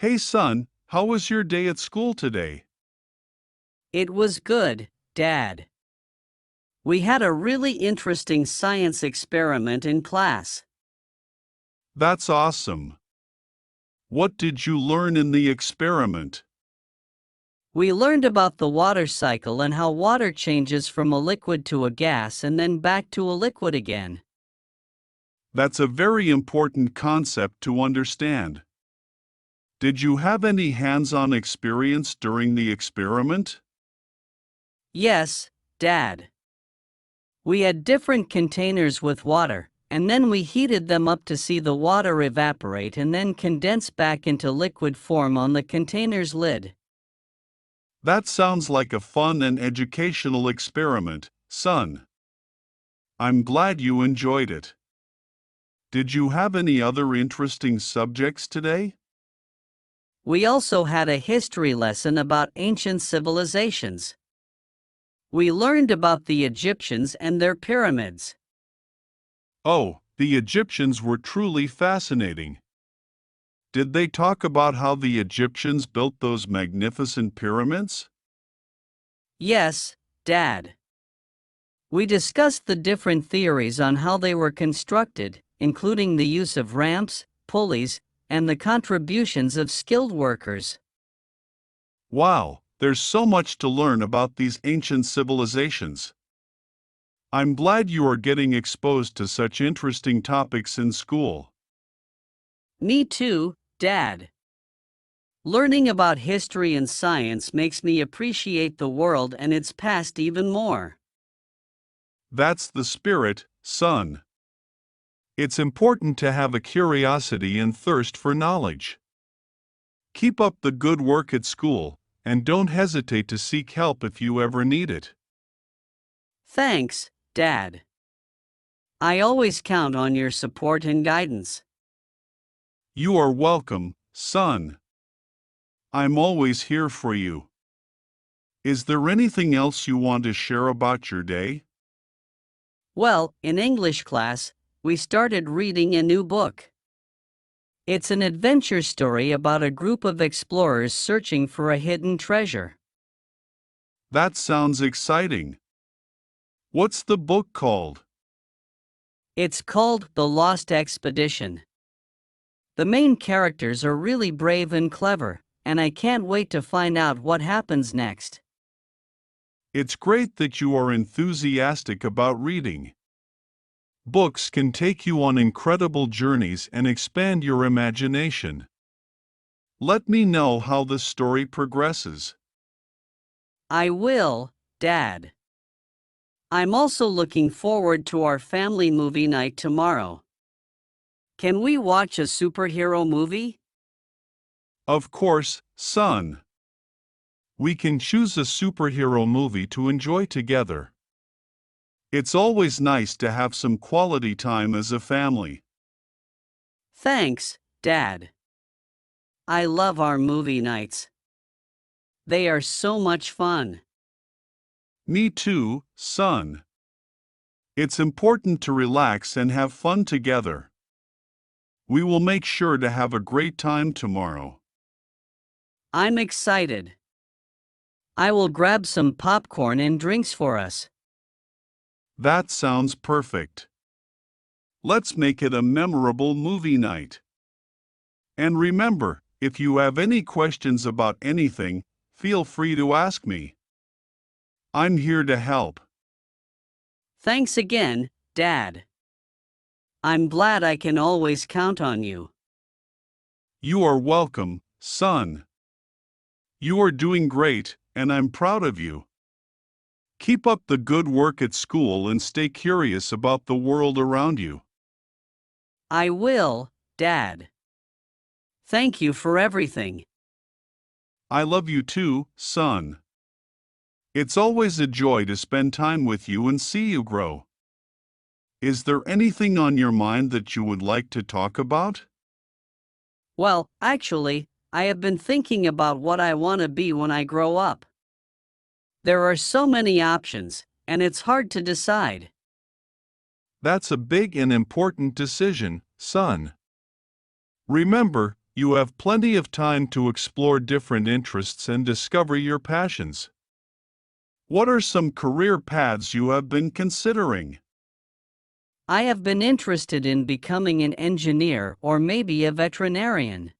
Hey son, how was your day at school today? It was good, Dad. We had a really interesting science experiment in class. That's awesome. What did you learn in the experiment? We learned about the water cycle and how water changes from a liquid to a gas and then back to a liquid again. That's a very important concept to understand. Did you have any hands-on experience during the experiment? Yes, Dad. We had different containers with water, and then we heated them up to see the water evaporate and then condense back into liquid form on the container's lid. That sounds like a fun and educational experiment, son. I'm glad you enjoyed it. Did you have any other interesting subjects today? We also had a history lesson about ancient civilizations. We learned about the Egyptians and their pyramids. Oh, the Egyptians were truly fascinating. Did they talk about how the Egyptians built those magnificent pyramids? Yes, Dad. We discussed the different theories on how they were constructed, including the use of ramps, pulleys, and the contributions of skilled workers. Wow, there's so much to learn about these ancient civilizations. I'm glad you are getting exposed to such interesting topics in school. Me too, Dad. Learning about history and science makes me appreciate the world and its past even more. That's the spirit, son. It's important to have a curiosity and thirst for knowledge. Keep up the good work at school, and don't hesitate to seek help if you ever need it. Thanks, Dad. I always count on your support and guidance. You are welcome, son. I'm always here for you. Is there anything else you want to share about your day? Well, in English class, we started reading a new book. It's an adventure story about a group of explorers searching for a hidden treasure. That sounds exciting. What's the book called? It's called The Lost Expedition. The main characters are really brave and clever, and I can't wait to find out what happens next. It's great that you are enthusiastic about reading. Books can take you on incredible journeys and expand your imagination. Let me know how the story progresses. I will, Dad. I'm also looking forward to our family movie night tomorrow. Can we watch a superhero movie? Of course, son. We can choose a superhero movie to enjoy together. It's always nice to have some quality time as a family. Thanks, Dad. I love our movie nights. They are so much fun. Me too, son. It's important to relax and have fun together. We will make sure to have a great time tomorrow. I'm excited. I will grab some popcorn and drinks for us. That sounds perfect. Let's make it a memorable movie night. And remember, if you have any questions about anything, feel free to ask me. I'm here to help. Thanks again, Dad. I'm glad I can always count on you. You are welcome, son. You are doing great, and I'm proud of you. Keep up the good work at school and stay curious about the world around you. I will, Dad. Thank you for everything. I love you too, son. It's always a joy to spend time with you and see you grow. Is there anything on your mind that you would like to talk about? Well, actually, I have been thinking about what I want to be when I grow up. There are so many options, and it's hard to decide. That's a big and important decision, son. Remember, You have plenty of time to explore different interests and discover your passions. What are some career paths you have been considering? I have been interested in becoming an engineer or maybe a veterinarian.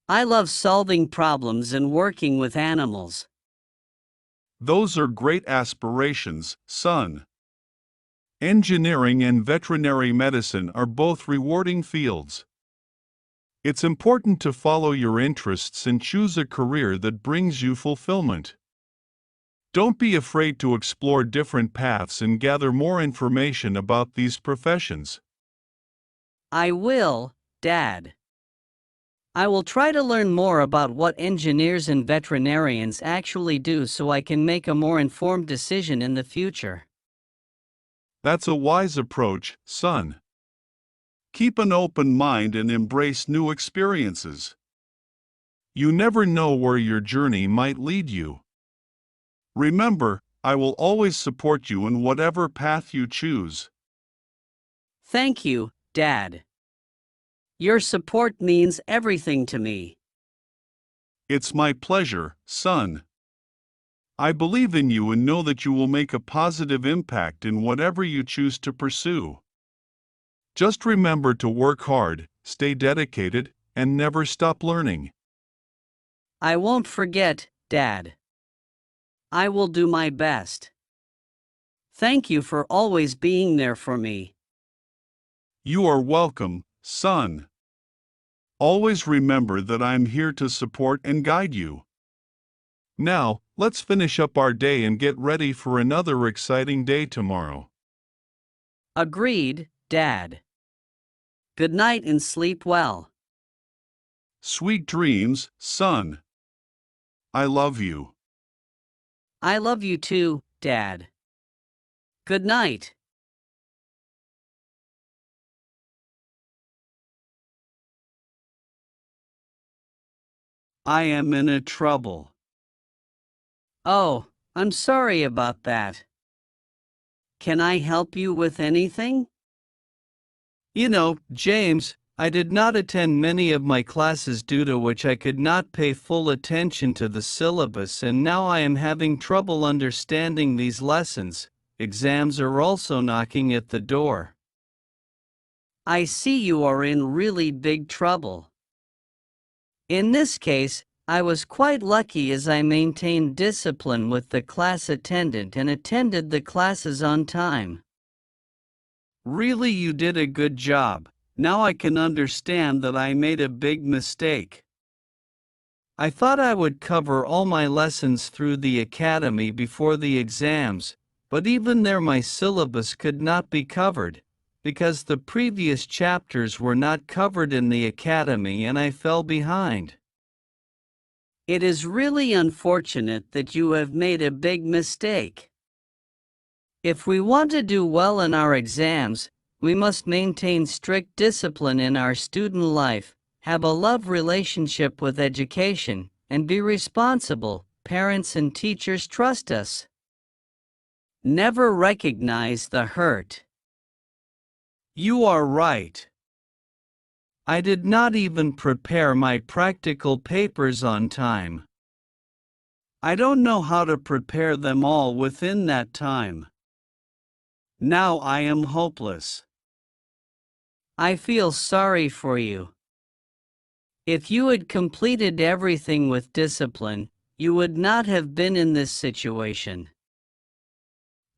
I love solving problems and working with animals. Those are great aspirations, son. Engineering and veterinary medicine are both rewarding fields. It's important to follow your interests and choose a career that brings you fulfillment. Don't be afraid to explore different paths and gather more information about these professions. I will, Dad. I will try to learn more about what engineers and veterinarians actually do so I can make a more informed decision in the future. That's a wise approach, son. Keep an open mind and embrace new experiences. You never know where your journey might lead you. Remember, I will always support you in whatever path you choose. Thank you, Dad. Your support means everything to me. It's my pleasure, son. I believe in you and know that you will make a positive impact in whatever you choose to pursue. Just remember to work hard, stay dedicated, and never stop learning. I won't forget, Dad. I will do my best. Thank you for always being there for me. You are welcome, son. Always remember that I'm here to support and guide you. Now, let's finish up our day and get ready for another exciting day tomorrow. Agreed, Dad. Good night and sleep well. Sweet dreams, son. I love you. I love you too, Dad. Good night. I am in a trouble. Oh, I'm sorry about that. Can I help you with anything? You know, James, I did not attend many of my classes due to which I could not pay full attention to the syllabus, and now I am having trouble understanding these lessons. Exams are also knocking at the door. I see you are in really big trouble. In this case, I was quite lucky as I maintained discipline with the class attendant and attended the classes on time. Really, you did a good job. Now I can understand that I made a big mistake. I thought I would cover all my lessons through the academy before the exams, but even there my syllabus could not be covered, because the previous chapters were not covered in the academy and I fell behind. It is really unfortunate that you have made a big mistake. If we want to do well in our exams, we must maintain strict discipline in our student life, have a love relationship with education, and be responsible. Parents and teachers trust us. Never recognize the hurt. You are right. I did not even prepare my practical papers on time. I don't know how to prepare them all within that time. Now I am hopeless. I feel sorry for you. If you had completed everything with discipline, you would not have been in this situation.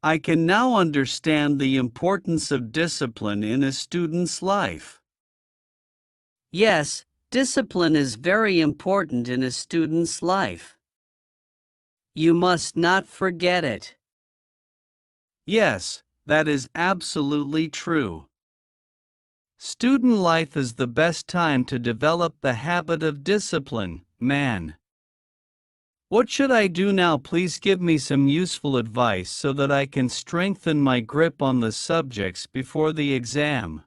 I can now understand the importance of discipline in a student's life. Yes, discipline is very important in a student's life. You must not forget it. Yes, that is absolutely true. Student life is the best time to develop the habit of discipline, man. What should I do now? Please give me some useful advice so that I can strengthen my grip on the subjects before the exam.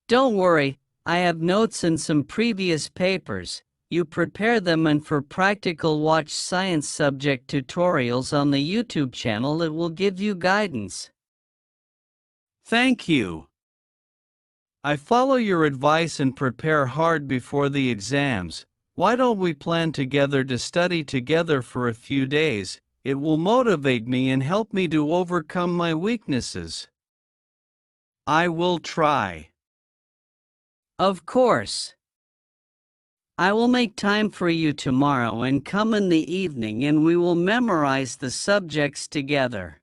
Don't worry, I have notes in some previous papers. You prepare them, and for practical watch science subject tutorials on the YouTube channel. It will give you guidance. Thank you. I follow your advice and prepare hard before the exams. Why don't we plan together to study together for a few days? It will motivate me and help me to overcome my weaknesses. I will try. Of course. I will make time for you tomorrow and come in the evening and we will memorize the subjects together.